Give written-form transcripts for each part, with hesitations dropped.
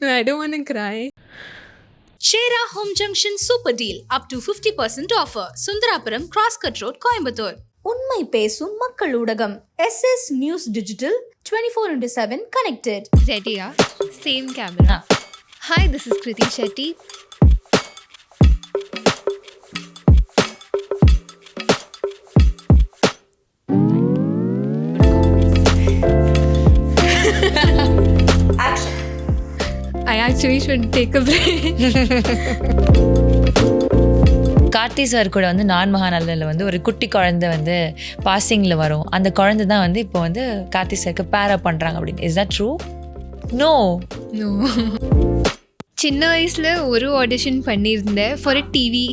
I don't want to cry. Shera Home Junction Super Deal up to 50% offer. Sundarapuram Crosscut Road, Coimbatore. உண்மை பேசும் மக்கள் ஊடகம் SS News Digital 24/7 connected. Ready? Same camera. Hi, this is Krithi Shetty. Action. I actually should take a break. Karthi sir கூட வந்து நான் மகாநல்லில் வந்து ஒரு குட்டி குழந்தை வந்து பாசிங்கில் வரும். அந்த குழந்தை தான் வந்து இப்போ வந்து கார்த்தி சாருக்கு பேரப் பண்ணுறாங்க அப்படின்னு. Is that true? நோ. சின்ன வயசில் ஒரு ஆடிஷன் பண்ணியிருந்தேன் for a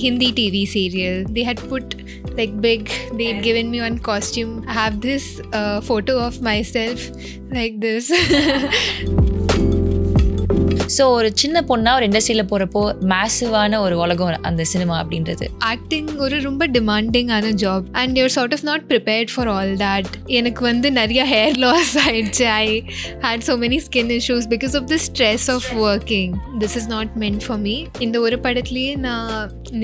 Hindi TV serial. They had put like big, they'd given me one costume. I have this photo of myself like this. So ஒரு சின்ன பொண்ணாக ஒரு இண்டஸ்ட்ரியில் போகிறப்போ மேசிவான ஒரு உலகம் அந்த சினிமா அப்படின்றது. ஆக்டிங் ஒரு ரொம்ப டிமாண்டிங்கான job and your sort of not prepared for all that. எனக்கு வந்து நிறைய ஹேர் லாஸ் ஆயிடுச்சு. I had so many skin issues because of the stress of working. This is not meant for me. இந்த ஒரு படத்துலேயே நான்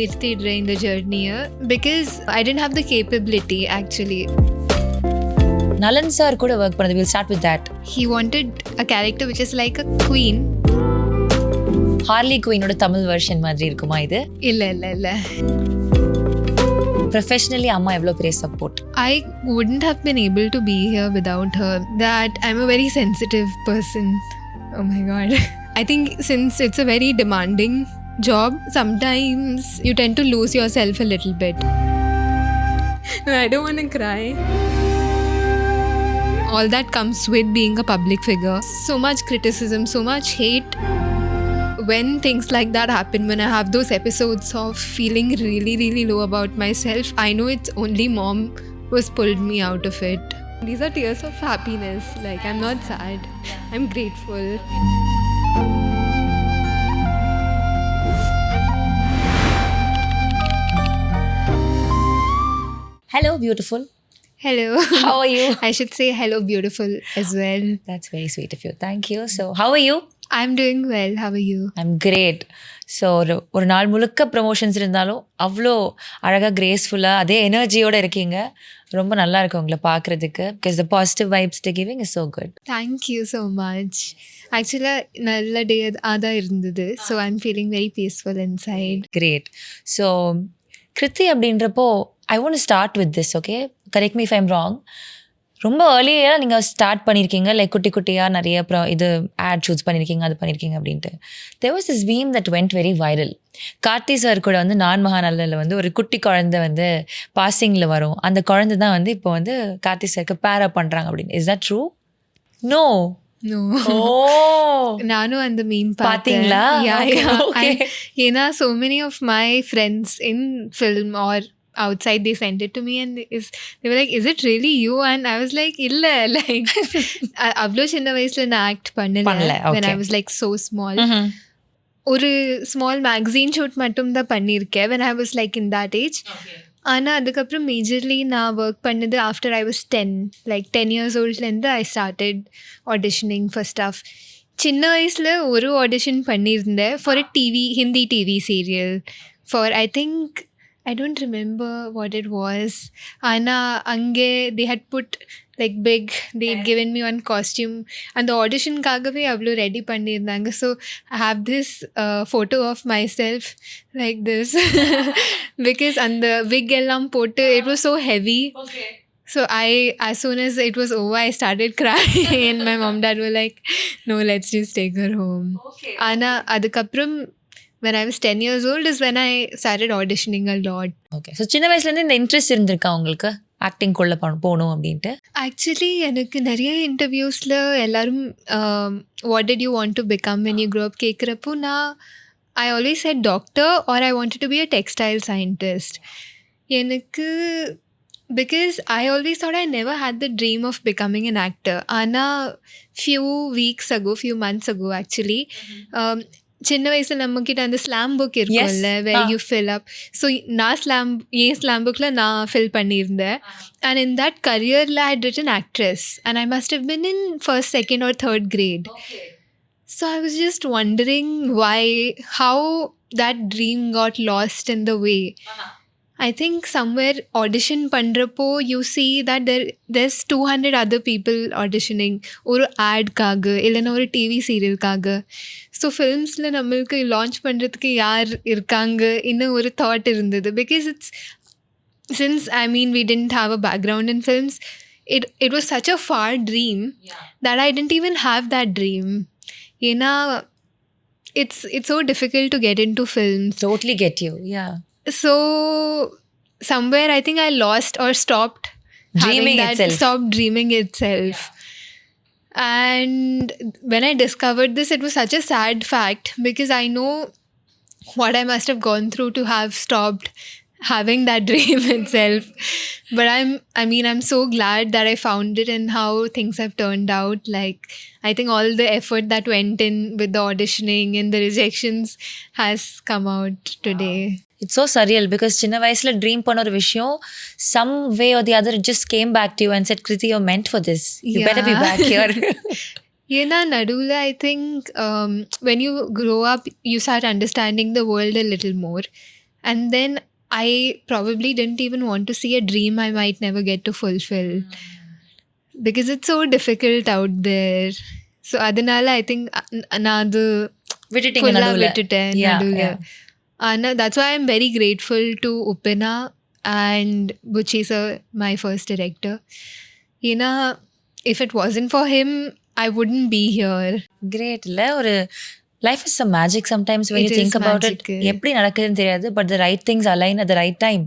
நிறுத்திடுறேன் இந்த ஜர்னியை because I didn't have the capability actually. Nalan sir கூட ஒர்க் பண்ணது. Will start with that. He wanted a character which is like a queen. Harley குயினோட Tamil version மாதிரி இருக்குமா இது? இல்லை. ப்ரொஃபஷ்னலி அம்மா எவ்வளோ பெரிய support. I wouldn't have been able to be here without her. That I'm a very sensitive person. Oh my God. I think since it's a very demanding job, sometimes you tend to lose yourself a little bit. I don't want to cry. All that comes with being a public figure. So much criticism, so much hate. When things like that happen, when I have those episodes of feeling really, really low about myself, I know it's only mom who's pulled me out of it. These are tears of happiness. Like, I'm not sad. I'm grateful. Hello, beautiful. Hello. How are you? I should say hello, beautiful as well. That's very sweet of you. Thank you. So, how are you? I'm doing well. How are you? I'm great. So ஒரு நாள் முழுக்க promotions இருந்தாலும் அவ்வளோ அழகாக கிரேஸ்ஃபுல்லாக அதே எனர்ஜியோடு இருக்கீங்க. ரொம்ப நல்லா இருக்கு உங்களை பார்க்குறதுக்கு. Because the positive vibes to giving is so good. Thank you so much. ஆக்சுவலாக நல்ல டே தான் இருந்தது. So I'm feeling very peaceful inside. Great. So Kriti அப்படின்றப்போ I want start with this. Okay, correct me if I'm wrong. ரொம்ப ஏர்லியாக நீங்கள் start பண்ணியிருக்கீங்க, like குட்டி குட்டியாக நிறைய இது ஆட் ஷூட்ஸ் பண்ணியிருக்கீங்க, அது பண்ணியிருக்கீங்க அப்படின்ட்டு. There was this meme that went very viral. Karthi sir கூட வந்து நான் மகாநல்லில் வந்து ஒரு குட்டி குழந்தை வந்து பாசிங்கில் வரும். அந்த குழந்தை தான் வந்து இப்போ வந்து கார்த்தி சாருக்கு பேரப் பண்ணுறாங்க அப்படின்னு. Is that true? நோ. நானும் அந்த மீன் பார்த்தீங்களா? ஏன்னா so many of my friends in film or outside they sent it to me and they were like, is it really you? And I was like, illa, like avlo chinna vayasla na act pannala when I was like so small. ஒரு small மேக்ஸின் shoot மட்டும் தான் பண்ணியிருக்கேன் when I was like in that age. ஆனால் அதுக்கப்புறம் majorly நான் work பண்ணது after I was 10, like 10 years oldலேருந்து I started auditioning for stuff. சின்ன வயசில் ஒரு ஆடிஷன் பண்ணியிருந்தேன் for a Hindi TV serial for I think I don't remember what it was. Anna ange they had put like big, they'd given me one costume and the audition kagave avlo ready panniranga. So I have this photo of myself like this because and the wig ellam potu it was so heavy. Okay. So as soon as it was over, I started crying and my mom dad were like, no, let's just take her home. Okay. Anna adukapram when I was 10 years old is when I started auditioning a lot. Okay. So சின்ன வயசுலேருந்து இந்த interest இருந்திருக்கா உங்களுக்கு ஆக்டிங்குள்ளே போகணும் அப்படின்ட்டு? Actually எனக்கு நிறைய இன்டர்வியூஸில் எல்லாரும் what did you want to become when you grow up கேட்குறப்போ நான் I always said doctor or I wanted to be a textile scientist. எனக்கு because I always thought I never had the dream of becoming an actor. Anna few months ago actually, சின்ன வயசில் நம்மக்கிட்ட அந்த slam book இருக்கும்ல where you fill up. So நான் slam புக்கில் நான் fill பண்ணியிருந்தேன். அண்ட் இன் தட் கரியரில் I had written actress and I must have been in first, second or third grade. So I was just wondering how that dream got lost in the way. I think somewhere audition பண்றப்போ you see that there's 200 other people auditioning ஒரு ஆட்காக இல்லைன்னா ஒரு TV சீரியல்காக. So ஃபில்ம்ஸில் நம்மளுக்கு launch பண்ணுறதுக்கு யார் இருக்காங்க இன்னும் ஒரு தாட் இருந்தது. Because since we didn't have a background in films, it was such a far dream that I didn't even have that dream. It's so difficult to get into films. Totally get you. Yeah. So somewhere I think I lost or stopped stopped dreaming itself. And when I discovered this, it was such a sad fact, because I know what I must have gone through to have stopped having that dream itself. But I'm so glad that I found it and how things have turned out. Like, I think all the effort that went in with the auditioning and the rejections has come out today. It's so surreal because சின்ன வயசுல dream பண்ண ஒரு விஷயம் some way or the other it just came back to you and said, Krithi, you're meant for this. You better be back here. Nadula, I think when you grow up, you start understanding the world a little more. And then I probably didn't even want to see a dream I might never get to fulfill. Because it's so difficult out there. So adanala I think another விட்டுட்டீங்க நடுவுல. That's why I'm very grateful to Upena and Buchi sir, my first director. If it wasn't for him, I wouldn't be here. Great. ஒரு life is some magic sometimes when you think about it. எப்படி நடக்குதுன்னு தெரியாது, but the right things align at the right time.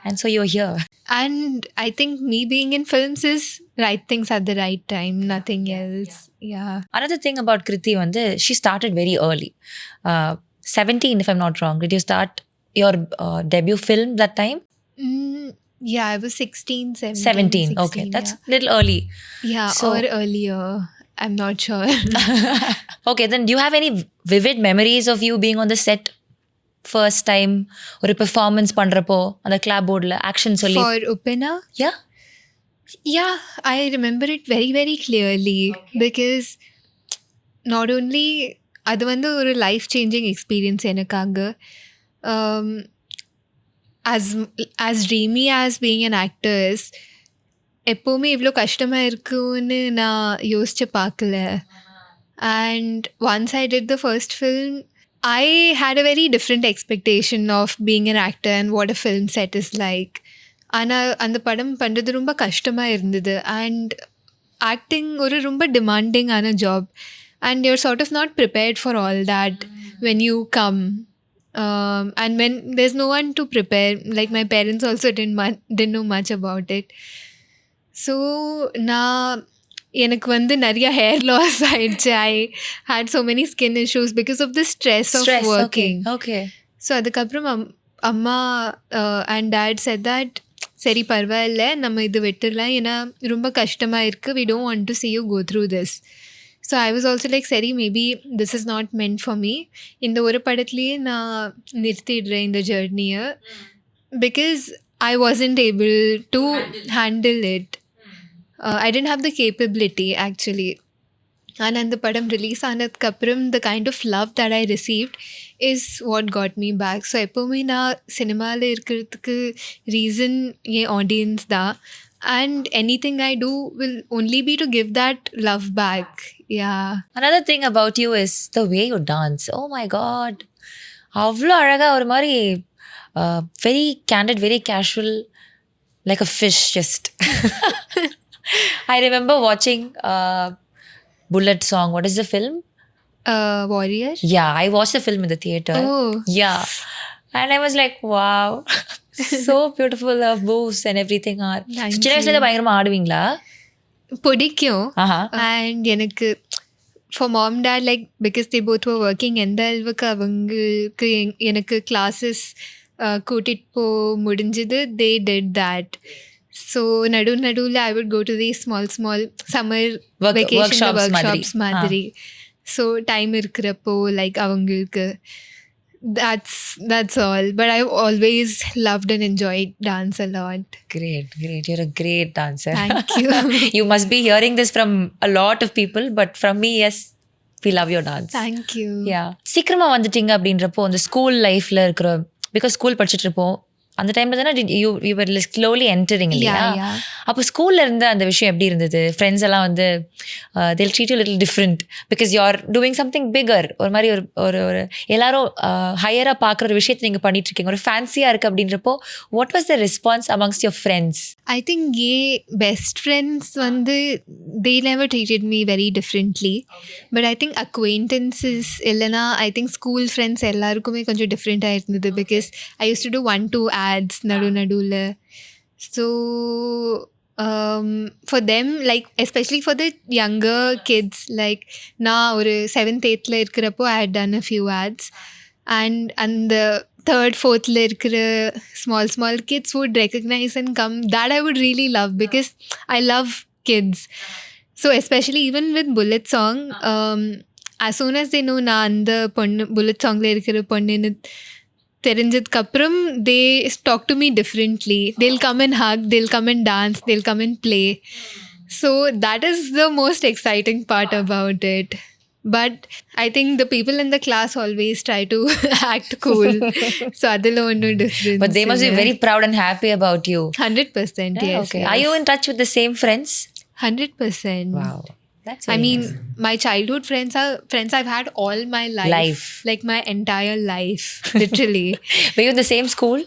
And so you're here. And I think me being in films is right things at the right time, nothing else. Yeah. Another thing about Krithi she started very early. 17 if I'm not wrong. Did you start your debut film that time? Yeah, I was 16, 17. 16, okay. That's little early. Yeah, or earlier. I'm not sure. Okay, then do you have any vivid memories of you being on the set first time? Or a performance பண்றப்போ அந்த clapboardல action சொல்லி. For Upena? Yeah. Yeah, I remember it very, very clearly. Because not only அது ஒரு life changing experience எனக்காக. As dreamy as being an actor is, எப்போவுமே இவ்வளோ கஷ்டமாக இருக்குன்னு நான் யோசிச்சு பார்க்கல. And once I did the first film, I had a very different expectation of being an actor and what a film set is like. ஆனால் அந்த படம் பண்ணுறது ரொம்ப கஷ்டமாக இருந்தது. And acting ஒரு ரொம்ப demanding ஆன job. And you're sort of not prepared for all that when you come. And when there's no one to prepare, like my parents also didn't know much about it. So எனக்கு நிறைய hair loss ஆயிடுச்சு. I had so many skin issues because of the stress of working. Okay. So அதுக்கப்புறம் அம்மா and dad said that சரி பரவாயில்ல, நம்ம இது விட்டுடலாம், ஏன்னா ரொம்ப கஷ்டமாக இருக்குது, we don't want to see you go through this. So I was also like, சரி, maybe this is not meant for me. இந்த ஒரு படத்துலேயே நான் நிறுத்திடுறேன் இந்த ஜர்னியை. Because I wasn't able to handle it. I didn't have the capability actually. And அந்த படம் release ஆனதுக்கப்புறம் the kind of love that I received is what got me back. So எப்போவுமே நான் சினிமாவில் இருக்கிறதுக்கு ரீசன் என் ஆடியன்ஸ் தான். And anything I do will only be to give that love back. Yeah. Another thing about you is the way you dance. Oh my God. அவ்வளோ அழகாக ஒரு மாதிரி very candid, very casual, like a fish just. I remember watching Bullet Song. What is the film? Warrior? Yeah, I watched the film in the theater. Oh. Yeah. And I was like, wow. So beautiful moves and everything are. சின்ன வயசுல பயங்கரமா ஆடுவீங்களா? பிடிக்கும். And எனக்கு for mom dad, like because they both were working, எந்த அளவுக்கு அவங்களுக்கு எனக்கு classes கூட்டிட்டு போ முடிஞ்சது, they did that. So நடுவில் I would go to these small summer vacation workshops மாதிரி. So time இருக்கிறப்போ like அவங்களுக்கு that's all. But I've always loved and enjoyed dance a lot. Great. You're a great dancer. Thank you. You must be hearing this from a lot of people, but from me, yes, we love your dance. Thank you. Yeah. சீக்கிரமா வந்துட்டீங்க அப்படின்றப்போ அந்த school லைஃப்ல இருக்கிற because school படிச்சுட்டு இருப்போம் அந்த டைம்ல தானே யூ வர் ஸ்லோலி என்டரிங் இல்லையா? அப்போ ஸ்கூல்ல இருந்த அந்த விஷயம் எப்படி இருந்தது? ஃப்ரெண்ட்ஸ் எல்லாம் வந்து they'll treat you a little different because you're doing something bigger. ஒரு மாதிரி ஒரு ஒரு எல்லாரும் ஹையரா பார்க்குற ஒரு விஷயத்தை நீங்கள் பண்ணிட்டு இருக்கீங்க, ஒரு ஃபேன்சியாக இருக்குது அப்படின்றப்போ what was the response amongst your friends? I think best friends வந்து they never treated me very differently. But I think acquaintances இல்லைனா I think school friends எல்லாருக்குமே கொஞ்சம் டிஃப்ரெண்ட்டாக இருந்தது because I used to do 1-2 ads நடுவில். So for them, like especially for the younger kids, like நான் ஒரு 7th 8th இருக்கிறப்போ I had done a few ads and the 3rd 4th இருக்கிற small kids would recognize and come. That I would really love because I love kids. So especially even with Bullet song, as soon as they know நான் அந்த பொண்ணு Bullet songல இருக்கிற பொண்ணுன்னு தெரிஞ்சதுக்கப்புறம் they talk to me differently. They'll come and hug, they'll come and dance, they'll come and play. So that is the most exciting part about it. But I think the people in the class always try to act cool. So adila onnu difference. But they must be very proud and happy about you. 100%. Yes. Okay. Yes. Are you in touch with the same friends? 100%. Wow. That's I mean, nice. my childhood friends are friends I've had all my life. Like my entire life, literally. Were you in the same school?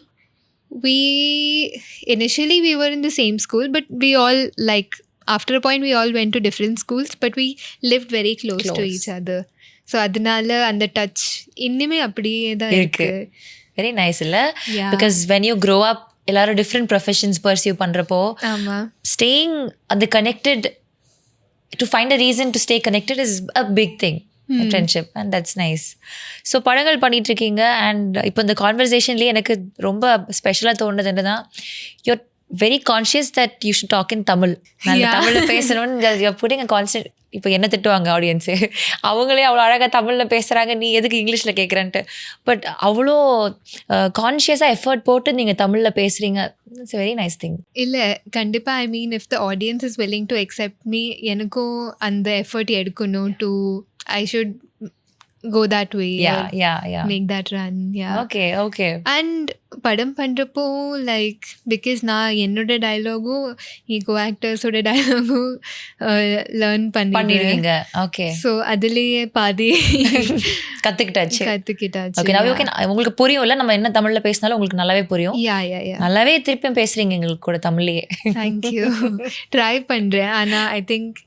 Initially we were in the same school, but we all like after a point we all went to different schools, but we lived very close to each other. So adnala and the touch இன்னுமே அப்படியே தான் இருக்கு. Very nice இல்ல? Yeah. Because when you grow up எல்லாரும் different professions pursue பண்றப்போ staying the connected, to find a reason to stay connected is a big thing. Friendship, and that's nice. So படங்கள் பண்ணிட்டு இருக்கீங்க and இப்போ இந்த கான்வர்சேஷன்லேயே எனக்கு ரொம்ப ஸ்பெஷலாக தோணுது என்னன்னா you're very conscious that you should talk in Tamil. நான் தமிழில் பேசணும்னு you're putting a constant. இப்போ என்ன திட்டுவாங்க ஆடியன்ஸு, அவங்களே அவ்வளோ அழகாக தமிழில் பேசுகிறாங்க, நீ எதுக்கு இங்கிலீஷில் கேட்குறேன்ட்டு. பட் அவ்வளோ கான்ஷியஸாக எஃபர்ட் போட்டு நீங்கள் தமிழில் பேசுகிறீங்க. It's very nice thing. இல்லை கண்டிப்பாக I mean if the audience is willing to accept me, எனக்கும் அந்த எஃபர்ட் எடுக்கணும் to I should go that way. Yeah. Make that run. Yeah. Okay. And படம் பண்ணுறப்போ லைக் பிகாஸ் நான் என்னோட டைலாகும் கோ ஆக்டர்ஸோட டைலாகும் லேர்ன் பண்ணிடுவீங்க. ஓகே. ஸோ அதுலேயே பாதி கற்றுக்கிட்டாச்சு. Okay, now you can, உங்களுக்கு புரியும்ல நம்ம என்ன தமிழில் பேசினாலும் உங்களுக்கு நல்லாவே புரியும். Yeah. நல்லாவே திருப்பியும் பேசுகிறீங்க எங்களுக்கு கூட தமிழ்லேயே. தேங்க்யூ. ட்ரை பண்ணுறேன் ஆனால் I think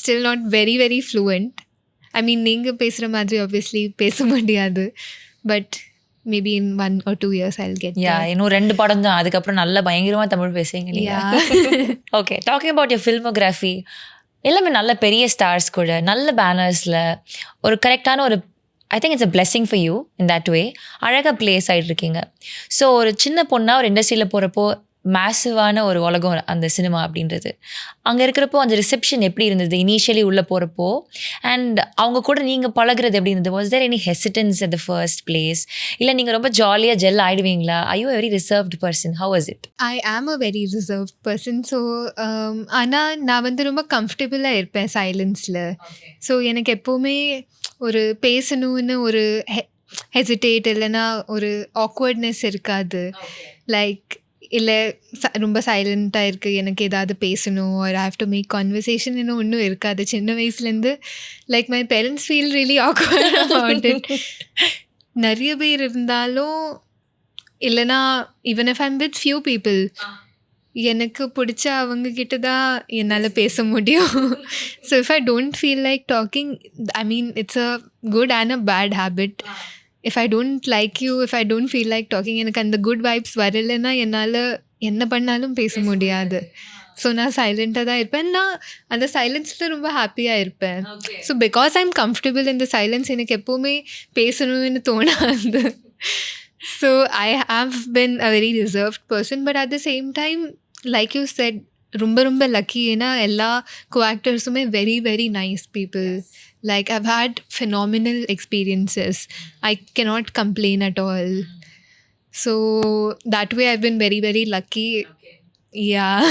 still not very very fluent. I mean நீங்கள் பேசுகிற மாதிரி ஆப்வியஸ்லி பேச முடியாது, but maybe in 1 or 2 years I'll get there. இன்னும் 2 படம் தான், அதுக்கப்புறம் நல்லா பயங்கரமாக தமிழ் பேசுவீங்க இல்லையா? Okay, talking about your filmography, எல்லாமே நல்ல பெரிய ஸ்டார்ஸ் கூட நல்ல பேனர்ஸில் ஒரு கரெக்டான ஒரு I think it's a blessing for you in that way. அழகாக பிளேஸ் ஆகிட்டு இருக்கீங்க. ஸோ ஒரு சின்ன பொண்ணாக ஒரு இண்டஸ்ட்ரியில் போகிறப்போ மேசிவான ஒரு உலகம் அந்த சினிமா அப்படின்றது. அங்கே இருக்கிறப்போ அந்த ரிசெப்ஷன் எப்படி இருந்தது இனிஷியலி உள்ளே போகிறப்போ, அண்ட் அவங்க கூட நீங்கள் பழகுறது எப்படி இருந்தது? Was there any hesitance at the first place, இல்லை நீங்கள் ரொம்ப ஜாலியாக ஜெல் ஆகிடுவீங்களா? I you very reserved person? How was it? I am a very reserved person. So ஆனால் நான் வந்து ரொம்ப கம்ஃபர்டபுளாக இருப்பேன் சைலன்ஸில். ஸோ எனக்கு எப்போவுமே ஒரு பேசணும்னு ஒரு ஹெசிடேட் இல்லைன்னா ஒரு ஆக்வர்ட்னஸ் இருக்காது. லைக் இல்லை ரொம்ப சைலண்ட்டாக இருக்குது, எனக்கு ஏதாவது பேசணும் ஒரு I have to make conversation இன்னும் ஒன்றும் இருக்காது. சின்ன வயசுலேருந்து like my parents feel really awkward about it. நிறைய பேர் இருந்தாலும் இல்லைனா even if I'm with few people, எனக்கு பிடிச்ச அவங்கக்கிட்ட தான் என்னால் பேச முடியும். So if I don't feel like talking, I mean it's a good and a bad habit. If I don't like you, if I don't feel like talking, எனக்கு அந்த good vibes வரலைன்னா என்னால் என்ன பண்ணாலும் பேச முடியாது. ஸோ நான் சைலண்ட்டாக தான் இருப்பேன். நான் அந்த சைலன்ஸில் ரொம்ப ஹாப்பியாக இருப்பேன். So because I am comfortable in the silence, எனக்கு எப்போவுமே பேசணும்னு தோணாது. So I have been a very reserved person. But at the same time like you said ரொம்ப ரொம்ப லக்கி. ஏன்னா எல்லா கோஆக்டர்ஸுமே very very nice people. Like I've had phenomenal experiences. I cannot complain at all. So that way I've been very very lucky. Yeah.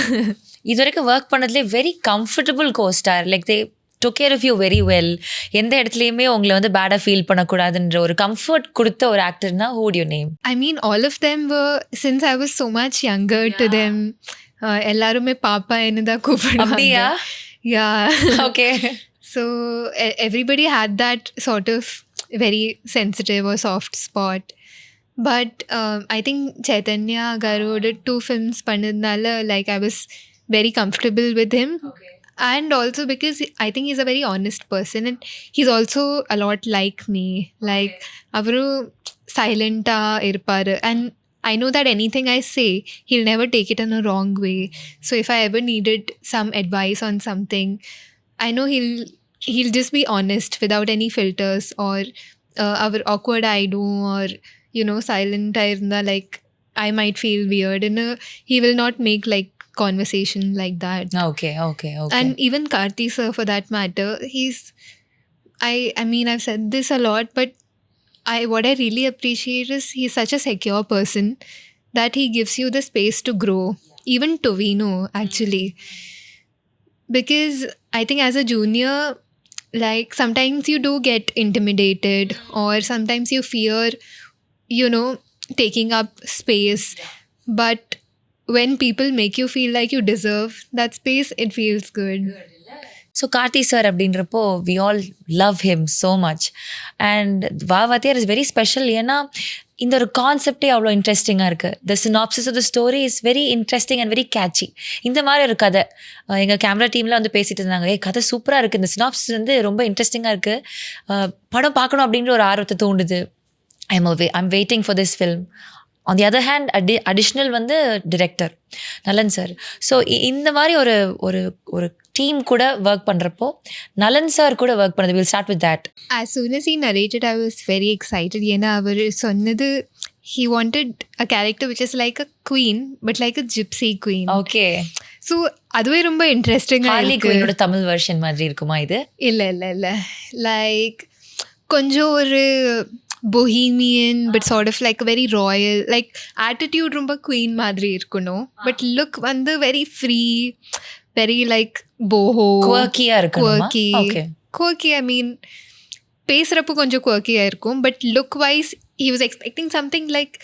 இது வரைக்கும் work பண்ணதுலேயே very comfortable costar, like they took care of you very well. எந்த இடத்துலையுமே உங்களை வந்து பேடாக feel பண்ணக்கூடாதுன்ற ஒரு comfort கொடுத்த ஒரு ஆக்டர்னா who would you name? I mean, all of them were, since I was so much younger to them, எல்லாருமே பாப்பா என்ன தான் கூப்பிடுவாங்க. அப்படியா? Yeah. Okay. So everybody had that sort of very sensitive or soft spot. But I think Chaitanya garoda 2 films பண்ணதுனால like I was very comfortable with him. Okay. And also because I think he's a very honest person and he's also a lot like me. Like avaru silent irparu and I know that anything I say he'll never take it in a wrong way. So if I ever needed some advice on something, I know he'll just be honest without any filters or our awkward I do or silent irna like I might feel weird and he will not make like conversation like that. Okay. And even Karthi sir for that matter, I mean I've said this a lot, but what I really appreciate is he's such a secure person that he gives you the space to grow. Even Tovino actually, because I think as a junior, like sometimes you do get intimidated or sometimes you fear taking up space, but when people make you feel like you deserve that space, it feels good. So Karthi sir அப்படின்றப்போ we all love him so much and Vaathiyar is very special. ஏன்னா இந்த ஒரு கான்செப்டே அவ்வளோ இன்ட்ரெஸ்டிங்காக இருக்குது. The synopsis of the story is very interesting and very catchy. இந்த மாதிரி ஒரு கதை எங்கள் கேமரா டீமில் வந்து பேசிகிட்டு இருந்தாங்க, கதை சூப்பராக இருக்குது, இந்த சினாப்சிஸ் வந்து ரொம்ப இன்ட்ரெஸ்டிங்காக இருக்குது, படம் பார்க்கணும் அப்படின்ற ஒரு ஆர்வத்தை தூண்டுது. I'm waiting for this film. On the other hand, additional வந்து டிரெக்டர் நலன் சார். ஸோ இந்த மாதிரி ஒரு டீம் கூட ஒர்க் பண்ணுறப்போ நலன் சார் கூட ஒர்க் பண்ணது, will start with that. As soon as he narrated, I was very excited. ஏன்னா அவர் சொன்னது he wanted a character which is like a queen but like a gypsy queen. Okay. So அதுவே ரொம்ப இன்ட்ரெஸ்டிங்காக Harley குயினோட Tamil version மாதிரி இருக்குமா இது? இல்லை like கொஞ்சம் ஒரு bohemian but sort of like a very royal, like attitude ரொம்ப queen மாதிரி இருக்கணும், but look வந்து very free, very like boho, quirky-ஆ இருக்கணுமா? quirky I mean பேசுறப்போ கொஞ்சம் quirky-ஆ இருக்கும், but look wise he was expecting something like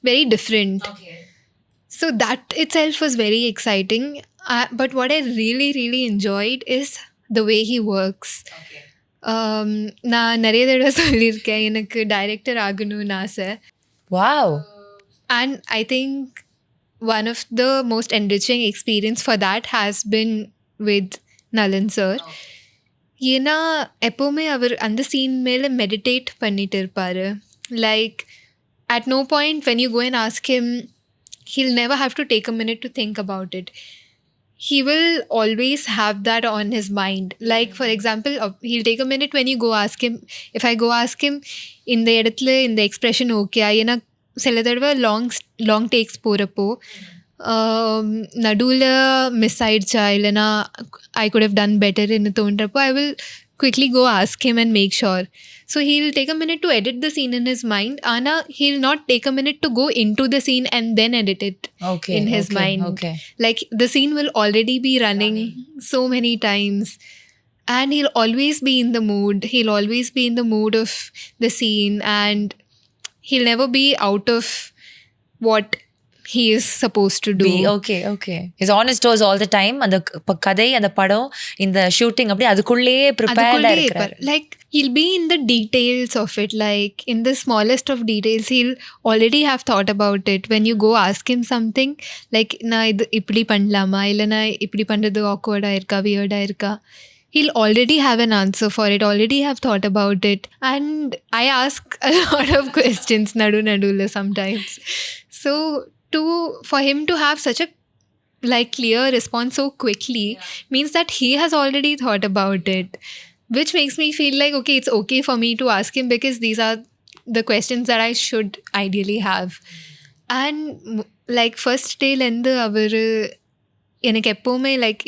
very different. So that itself was very exciting. But what I really enjoyed is the way he works. நான் நிறைய தடவை சொல்லியிருக்கேன் எனக்கு director ஆகணும்னு ஆசை. Wow. And I think one of the most enriching experience for that has been with Nalan sir. ஏன்னா எப்போவுமே அவர் அந்த சீன் மேலே மெடிடேட் பண்ணிட்டு இருப்பார். Like at no point when you go and ask him, he'll never have to take a minute to think about it. He will always have that on his mind. Like for example, he'll take a minute when you go ask him. If I go ask him, in the expression okay, ஏன்னா சில தடவை long takes போகிறப்போ நடுவில் miss ஆயிடுச்சா இல்லைனா I could have done better ன்னு தோன்றப்போ I will quickly go ask him and make sure. So he'll take a minute to edit the scene in his mind. Ana, he'll not take a minute to go into the scene and then edit it in his mind. Okay. Like the scene will already be running so many times. And he'll always be in the mood. He'll always be in the mood of the scene. And he'll never be out of what he is supposed to do. Okay. His honest toes all the time. அந்த கதை அந்த படம் இந்த shooting அப்படி அதுக்குள்ளேயே ப்ரிப்பேர்டா இருக்காரு. Like he'll be in the details of it, like in the smallest of details he'll already have thought about it. When you go ask him something like நான் இது இப்படி பண்ணலாமா இல்லை நான் இப்படி பண்ணுறது awkward-ஆ இருக்கா weird-ஆ இருக்கா, he'll already have an answer for it, already have thought about it. And I ask a lot of questions nadu sometimes. So for him to have such a like clear response so quickly means that he has already thought about it, which makes me feel like okay, it's okay for me to ask him because these are the questions that I should ideally have. And like first day lendu avaru எனக்கு எப்போவுமே like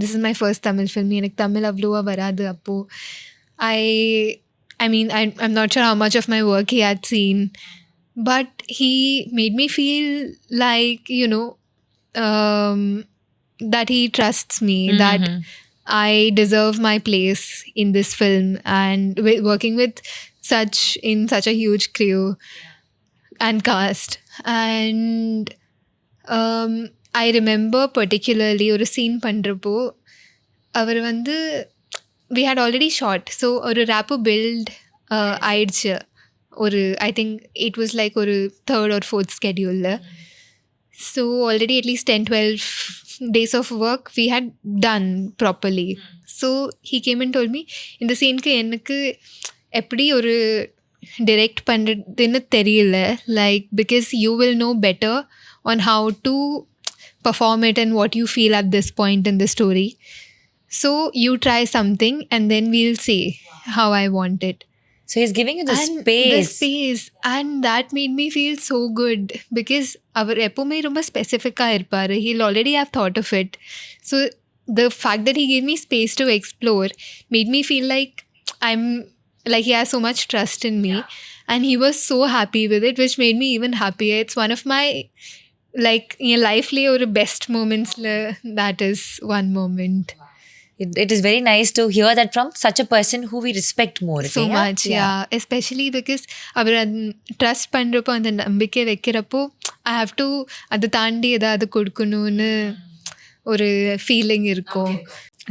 this is my first Tamil film, எனக்கு தமிழ் அவ்வளோவா வராது. அப்போ I mean I'm not sure how much of my work he had seen, but he made me feel like that he trusts me, that I deserve my place in this film, and working with such a huge crew and cast. And I remember particularly ஒரு scene பண்றப்போ அவர் வந்து we had already shot, so ஒரு rapport build ஆயிடுச்சு. ஒரு I think it was like ஒரு third or fourth schedule. So already at least 10-12 days of work we had done properly. So he came and told me, இந்த சீனுக்கு எனக்கு எப்படி ஒரு direct பண்ணுறதுன்னு தெரியல, like because you will know better on how to perform it and what you feel at this point in the story. So you try something and then we'll see how I want it. So he's giving you the And space. the space, and that made me feel so good because அவர் எப்பவுமே ரொம்ப ஸ்பெசிஃபிக்காக இருப்பார். He'll already have thought of it. So the fact that he gave me space to explore made me feel like he has so much trust in me. And he was so happy with it, which made me even happier. It's one of my like in life le or best moments le, that is one moment. It is very nice to hear that from such a person who we respect more. So much, yeah. Especially because அவர் trust பண்ணுறப்போ அந்த நம்பிக்கை வைக்கிறப்போ ஐ have to அதை தாண்டி எதாவது கொடுக்கணும்னு ஒரு ஃபீலிங் இருக்கும்.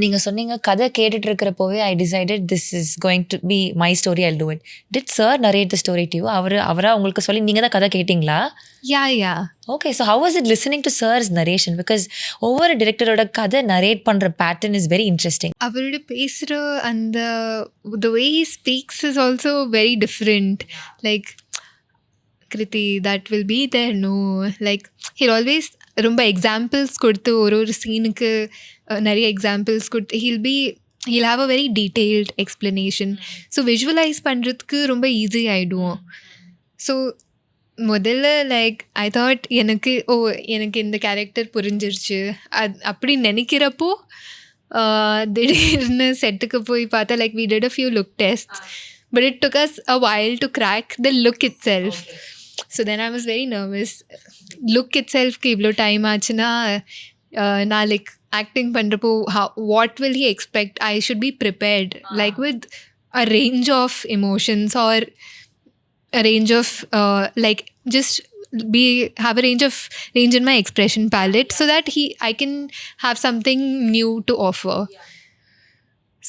நீங்கள் சொன்னீங்க கதை கேட்டுட்டு இருக்கிறப்போவே I decided this is going to be my story, I do it. Did sir narrate the story to you? அவராக உங்களுக்கு சொல்லி நீங்கள் தான் கதை கேட்டிங்களா? Yeah okay. So how was it listening to sir's narration? Because ஒவ்வொரு டிரெக்டரோட கதை நரேட் பண்ணுற பேட்டர்ன் இஸ் வெரி இன்ட்ரெஸ்டிங். அவரோட பேசுகிற அந்த the way he speaks is also very different. Like Krithi, that will be there, no, like he'll always ரொம்ப examples கொடுத்து ஒரு சீனுக்கு நிறைய எக்ஸாம்பிள்ஸ் கொடுத்து he'll have a very detailed explanation. So visualise பண்ணுறதுக்கு ரொம்ப ஈஸி ஆகிடுவோம். ஸோ முதல்ல லைக் ஐ தாட் எனக்கு இந்த கேரக்டர் புரிஞ்சிருச்சு அப்படி நினைக்கிறப்போ திடீர்னு செட்டுக்கு போய் பார்த்தா like we did a few look tests, but it took us a while to crack the look itself. So then I was very nervous. Look itself க்கு இவ்வளோ டைம் ஆச்சுன்னா நான் லைக் ஆக்டிங் பண்ணுறப்போ what will he expect? I should be prepared like with a range of emotions or a range of like just have a range in my expression palette so that I can have something new to offer.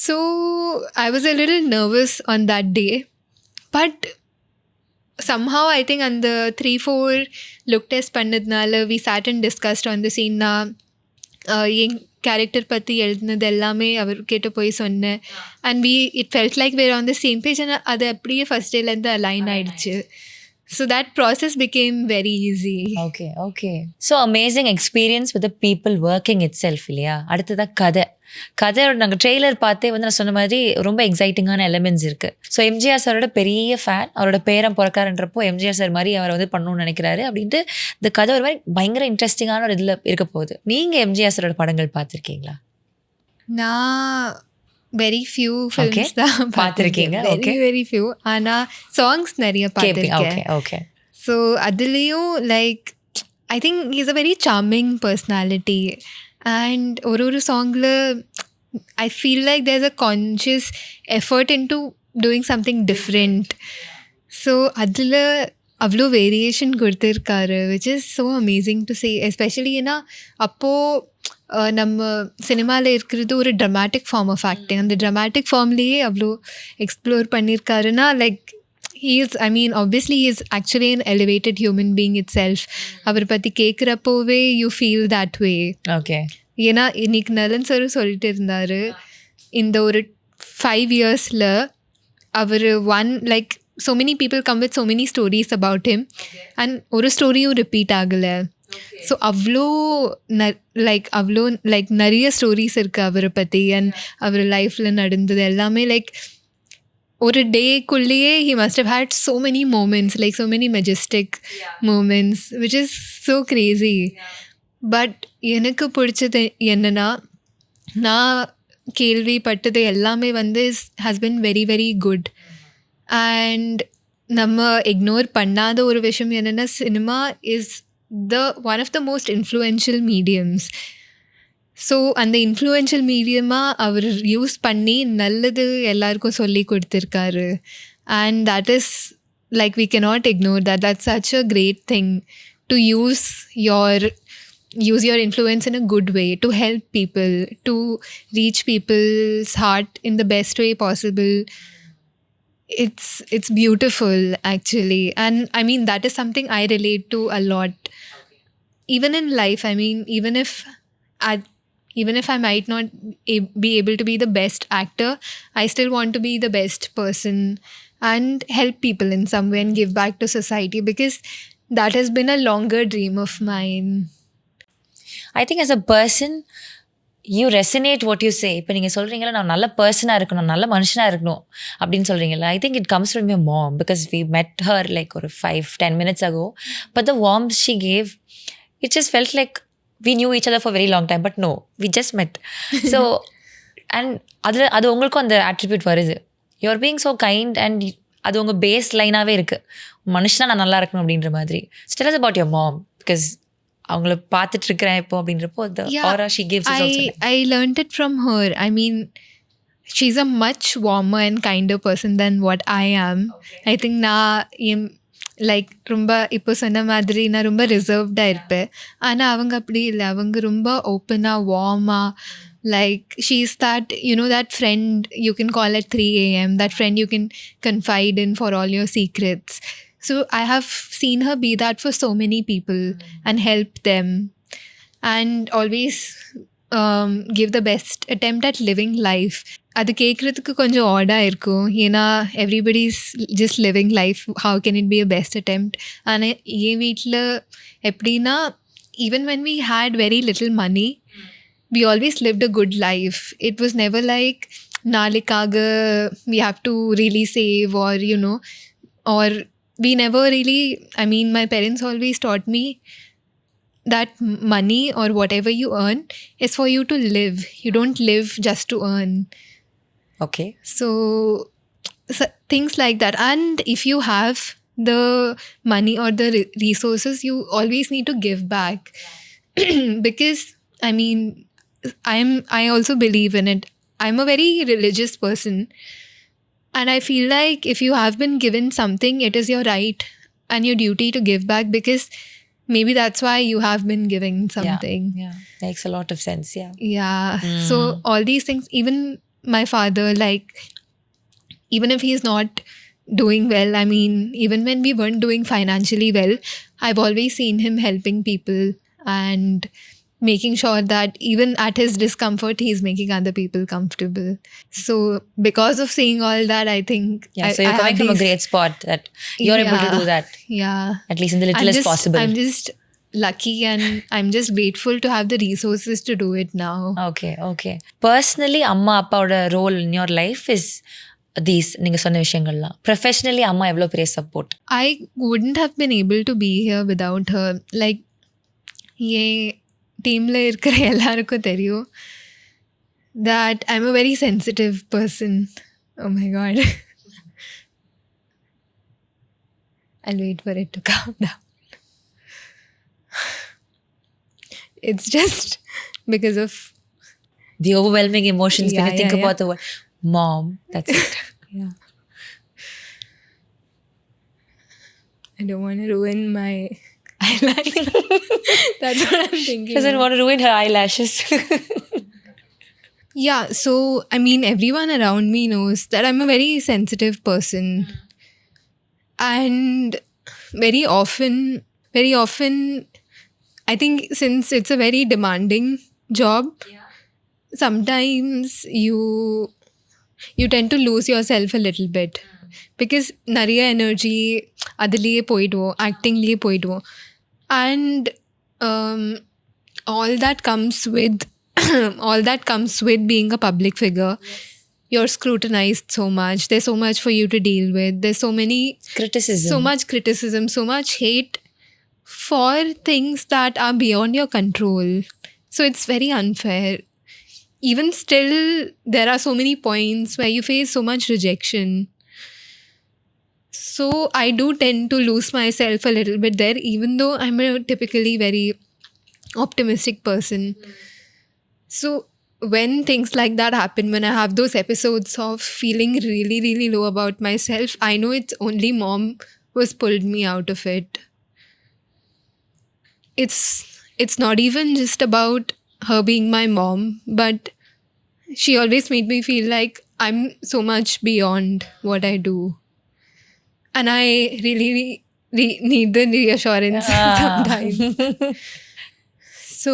So I was a little nervous on that day, but somehow I think on the 3-4 look test பண்ணதுனால we sat and discussed on the scene. நான் என் character பற்றி எழுதுனது எல்லாமே அவர்கிட்ட போய் சொன்னேன். And it felt like we're on the same page. And அது அப்படியே ஃபஸ்ட் டேலேருந்து அலைன் ஆயிடுச்சு. So that process became very easy. Okay. So amazing experience with people working itself இல்லையா? அடுத்ததாக கதையோட நாங்கள் ட்ரெய்லர் பார்த்தே வந்து நான் சொன்ன மாதிரி ரொம்ப எக்ஸைட்டிங்கான எலிமெண்ட்ஸ் இருக்குது. ஸோ எம்ஜிஆர் சாரோட பெரிய ஃபேன், அவரோட பேரம் பிறக்காருன்றப்போ எம்ஜிஆர் சார் மாதிரி அவரை வந்து பண்ணணும்னு நினைக்கிறாரு அப்படின்ட்டு இந்த கதை ஒரு மாதிரி பயங்கர இன்ட்ரெஸ்டிங்கான ஒரு இதில் இருக்க போகுது. நீங்கள் எம்ஜிஆர் சாரோட படங்கள் பார்த்துருக்கீங்களா? நான் வெரி ஃபியூ ஃபிலிம்ஸ் தான் பார்த்துருக்கீங்க. Very few. ஆனால் சாங்ஸ் நிறைய பார்த்துருக்கேன். ஓகே. ஸோ அதுலேயும் like I think is a very charming personality. And ஒரு சாங்கில் I feel like there is a conscious effort in to doing something different. So அதில் அவ்வளோ வேரியேஷன் கொடுத்துருக்காரு, which is so amazing to say. Especially ஏன்னா அப்போது நம்ம சினிமாவில் இருக்கிறது ஒரு ட்ரமாட்டிக் ஃபார்ம் ஆஃப் ஆக்டிங். அந்த ட்ரமாட்டிக் ஃபார்ம்லேயே அவ்வளோ எக்ஸ்ப்ளோர் பண்ணியிருக்காருன்னா like obviously he is actually an elevated human being itself. அவர் பற்றி கேட்குறப்போவே you feel that way. Okay. ஏன்னா இன்னைக்கு நலன் சார் சொல்லிட்டு இருந்தார், இந்த ஒரு 5 yearsல அவர் like so many people come with so many stories about him and ஒரு ஸ்டோரியும் ரிப்பீட் ஆகலை. ஸோ அவ்வளோ நிறைய ஸ்டோரிஸ் இருக்குது அவரை பற்றி. அண்ட் அவர் லைஃப்பில் நடந்தது எல்லாமே லைக் ஒரு டேக்குள்ளேயே he must have had so many moments, like so many majestic moments, which is so crazy. But எனக்கு பிடிச்சது என்னென்னா, நான் கேள்விப்பட்டது எல்லாமே வந்து has been very very good. And நம்ம இக்னோர் பண்ணாத ஒரு விஷயம் என்னென்னா, cinema is one of the most influential mediums. So அந்த இன்ஃப்ளூயன்ஷியல் மீடியமாக அவர் யூஸ் பண்ணி நல்லது எல்லாருக்கும் சொல்லி கொடுத்துருக்காரு. And that is like we cannot ignore that. That's such a great thing to use your influence in a good way, to help people, to reach people's heart in the best way possible. It's beautiful actually, and I mean that is something I relate to a lot. Even in life, I mean, even if I might not be able to be the best actor, I still want to be the best person and help people in some way and give back to society, because that has been a longer dream of mine. I think as a person, you resonate what you say. இப்போ நீங்கள் சொல்கிறீங்களா, நான் நல்ல பர்சனாக இருக்கணும், நல்ல மனுஷனாக இருக்கணும் அப்படின்னு சொல்கிறீங்களா. I think it comes from your mom, because we met her like ஒரு 5-10 minutes ago. But the warmth she gave, it just felt like we knew each other for a very long time. But no, we just met. So, and அது உங்களுக்கும் அந்த attribute வருது. You're being so kind, and அது உங்கள் base லைனாகவே இருக்குது. மனுஷனாக நான் நல்லா இருக்கணும் அப்படின்ற மாதிரி. Tell us about your mom, because அவங்கள பார்த்துட்டு இருக்கிறேன் இப்போ அப்படின்றப்போ the aura she gives is also like. I learned it from her. I mean, she's a much warmer and kinder person than what I am. Okay. I think நான் like ரொம்ப இப்போ சொன்ன மாதிரி நான் ரொம்ப ரிசர்வ்டாக இருப்பேன். ஆனால் அவங்க அப்படி இல்லை. அவங்க ரொம்ப ஓப்பனாக வார்மாக, like she's that, you know, that friend you can call at 3 a.m., that friend you can confide in for all your secrets. So I have seen her be that for so many people and help them, and always give the best attempt at living life. அது கேட்குறதுக்கு கொஞ்சம் ஆடாக இருக்கும். ஏன்னா everybody's just living life, how can it be a best attempt. ஆனால் என் வீட்டில் எப்படின்னா, even when we had very little money, we always lived a good life. It was never like nalikaga we have to really save, or you know, or we never really, I mean, my parents always taught me that money or whatever you earn is for you to live. You don't live just to earn. Okay. So things like that. And if you have the money or the resources, you always need to give back. Because I mean, I also believe in it. I'm a very religious person, and I feel like if you have been given something, it is your right and your duty to give back, because maybe that's why you have been giving something. Yeah. Makes a lot of sense. Yeah. So all these things, even my father, like, even if he's not doing well, I mean, even when we weren't doing financially well, I've always seen him helping people and making sure that even at his discomfort, he's making other people comfortable. So because of seeing all that, I think so you're coming from a great spot that you're able to do that. Yeah. At least in the littlest possible. I'm just lucky, and I'm just grateful to have the resources to do it now. Okay. Personally, amma appaoda role in your life is these, நீங்க சொன்ன விஷயங்கள்லாம். Professionally, amma எவ்வளோ பெரிய support? I wouldn't have been able to be here without her. Like, டீமில் இருக்கிற எல்லாருக்கும் தெரியும் that I'm a very sensitive person. Oh my God. I'll wait for it to calm down. It's just because of the overwhelming emotions when you think about the word mom. That's it. Yeah. I don't want to ruin my eyeliner. That's what I'm thinking. She doesn't want to ruin her eyelashes. Yeah, so I mean, everyone around me knows that I'm a very sensitive person. And very often, I think since it's a very demanding job, sometimes you tend to lose yourself a little bit. Because நிறைய energy அதுலேயே போயிடுவோம், ஆக்டிங்லேயே போயிடுவோம். And all that comes with being a public figure. You're scrutinized so much. There's so much for you to deal with. There's so much criticism, so much hate for things that are beyond your control. So it's very unfair. Even still, there are so many points where you face so much rejection. So I do tend to lose myself a little bit there, even though I'm a typically very optimistic person. So when things like that happen, when I have those episodes of feeling really, really low about myself, I know it's only mom who's pulled me out of it. It's not even just about her being my mom, but she always made me feel like I'm so much beyond what I do. And I really need the reassurance sometimes. So,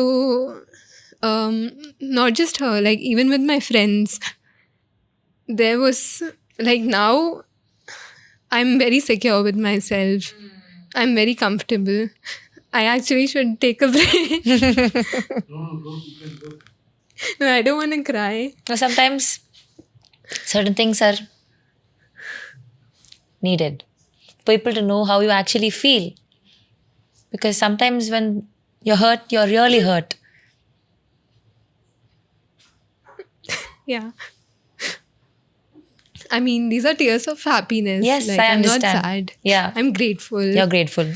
not just her, like even with my friends, there was like now I'm very secure with myself. I'm very comfortable. I actually should take a break. No, I don't want to cry. No, sometimes certain things are needed. People to know how you actually feel. Because sometimes when you're hurt, you're really hurt. Yeah. I mean, these are tears of happiness. Yes, like, I I'm not understand. sad. Yeah. I'm grateful. You're grateful.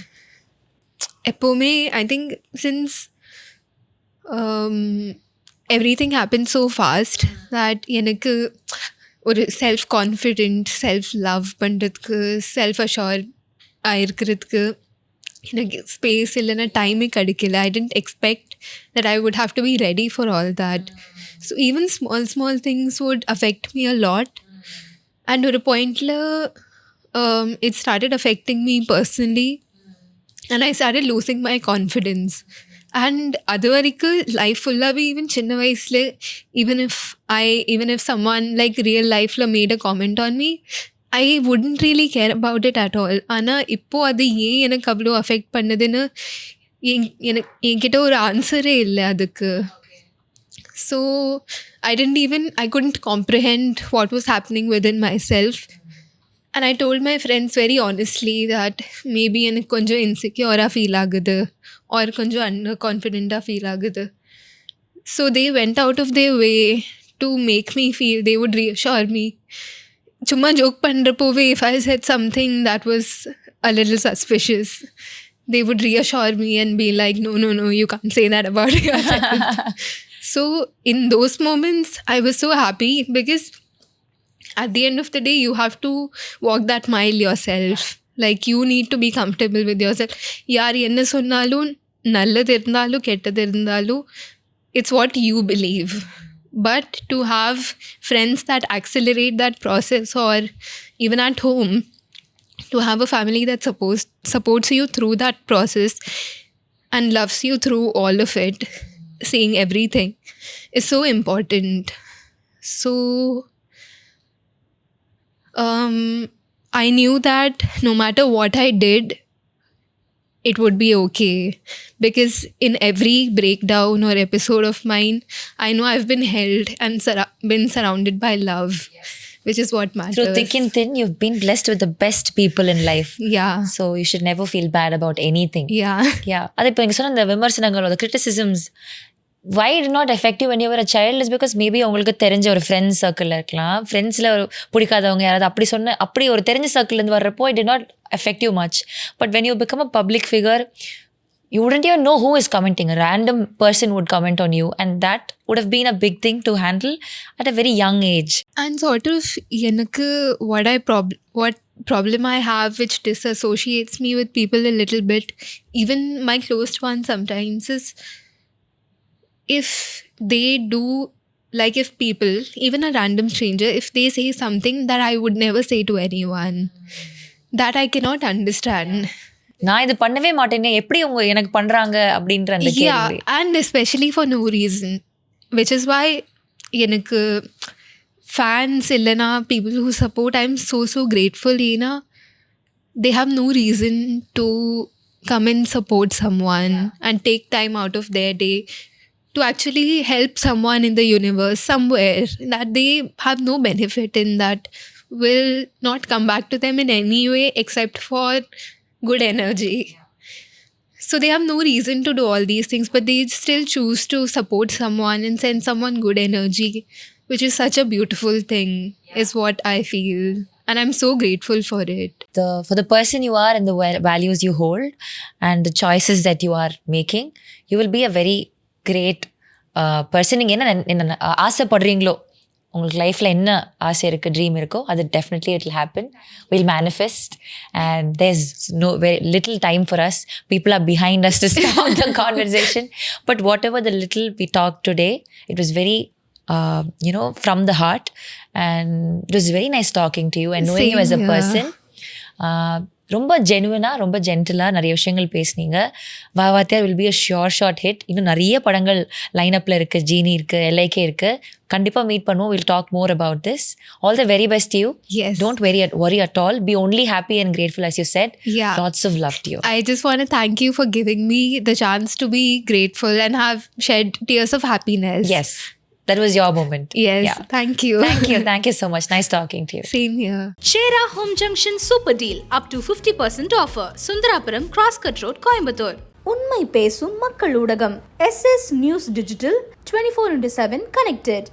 Epome, I think since everything happened so fast that எனக்கு ஒரு self confident self love பண்ணுறதுக்கு self assure ஆயிருக்கிறதுக்கு எனக்கு space இல்லைன்னா டைமே கிடைக்கல. I tend expect that I would have to be ready for all that. So even small things would affect me a lot. And ஒரு பாயிண்டில் it started affecting me personally. And I started losing my confidence. And அது வரைக்கும் life ஃபுல்லாகவே even சின்ன வயசில் even if someone like real லைஃப்பில் made a comment on me, I wouldn't really care about it at all. ஆனால் இப்போது அது ஏன் எனக்கு அவ்வளோ அஃபெக்ட் பண்ணுதுன்னு என்கிட்ட ஒரு ஆன்சரே இல்லை அதுக்கு. So I couldn't comprehend what was happening within myself. And I told my friends very honestly that maybe எனக்கு கொஞ்சம் இன்செக்யூராக ஃபீல் ஆகுது ஆர் கொஞ்சம் அண்டர் கான்ஃபிடென்ட்டாக ஃபீல் ஆகுது. So they went out of their way to make me feel, they would reassure me. சும்மா joke பண்ணுறப்போவே if I said something that was a little suspicious, they would reassure me and be like, no, you can't say that about yourself. So in those moments, I was so happy because at the end of the day, you have to walk that mile yourself. Like, you need to be comfortable with yourself. யார் என்ன சொன்னாலும் நல்லது இருந்தாலும் கெட்டது இருந்தாலும் it's what you believe. But to have friends that accelerate that process, or even at home, to have a family that supports you through that process and loves you through all of it, seeing everything, is so important. So I knew that no matter what I did, it would be okay. Because in every breakdown or episode of mine, I know I've been held and been surrounded by love, which is what matters. Through thick and thin, you've been blessed with the best people in life. Yeah. So you should never feel bad about anything. Yeah. Yeah. அது இப்போ நீங்கள் சொன்ன இந்த விமர்சனங்கள், the criticisms, why it did not affect you when you were a child is because maybe உங்களுக்கு தெரிஞ்ச ஒரு friends சர்க்கிளில் இருக்கலாம். ஃப்ரெண்ட்ஸில் பிடிக்காதவங்க யாராவது அப்படி ஒரு தெரிஞ்ச சர்க்கிள்லேருந்து வர்றப்போ it did not affect you much. But when you become a public figure, you wouldn't even know who is commenting. A random person would comment on you, and that would have been a big thing to handle at a very young age. And sort of எனக்கு what problem I have which disassociates me with people a little bit, even my close ones sometimes, is if they do, like if people, even a random stranger, if they say something that I would never say to anyone, that I cannot understand. நான் இது பண்ணவே மாட்டேனே, எப்படி எனக்கு பண்றாங்க அப்படின்ற அந்த கேள்வி. Yeah, and especially for no reason, which is why எனக்கு fans இல்லைனா people who support, I'm so grateful. ஏன்னா they have no reason to come and support someone and take time out of their day to actually help someone in the universe somewhere that they have no benefit in, that will not come back to them in any way except for good energy. So they have no reason to do all these things, but they still choose to support someone and send someone good energy, which is such a beautiful thing, is what I feel. And I'm so grateful for it. For the person you are and the values you hold and the choices that you are making, you will be a very great person நீங்கள் என்ன ஆசைப்படுறீங்களோ, உங்களுக்கு லைஃப்பில் என்ன ஆசை இருக்குது, dream இருக்கோ, அது definitely it will happen, will manifest. And there's no very little time for us. People are behind us to start the conversation. But whatever the little we talk today, it was very from the heart, and it was very nice talking to you and knowing you as a person. ரொம்ப ஜெனுவனாக, ரொம்ப ஜென்டிலாக நிறைய விஷயங்கள் பேசுனீங்க. வாத்தியார் will be a short hit. இன்னும் நிறைய படங்கள் லைனப்பில் இருக்குது. ஜீனி இருக்குது, எல்ஐகே இருக்குது. கண்டிப்பாக மீட் பண்ணுவோம். Will talk more about this. All the very best you. Don't worry at all. Be only happy and grateful, as you said. Lots of love to you. I just want to thank you for giving me the chance to be grateful and have shed tears of happiness. Yes. That was your moment. Yes. Yeah. Thank you. Thank you so much. Nice talking to you. Same here. Shera Home Junction Super Deal up to 50% offer. Sundarapuram Crosscut Road, Coimbatore. உண்மை பேசும் மக்கள் ஊடகம் SS News Digital 24/7 connected.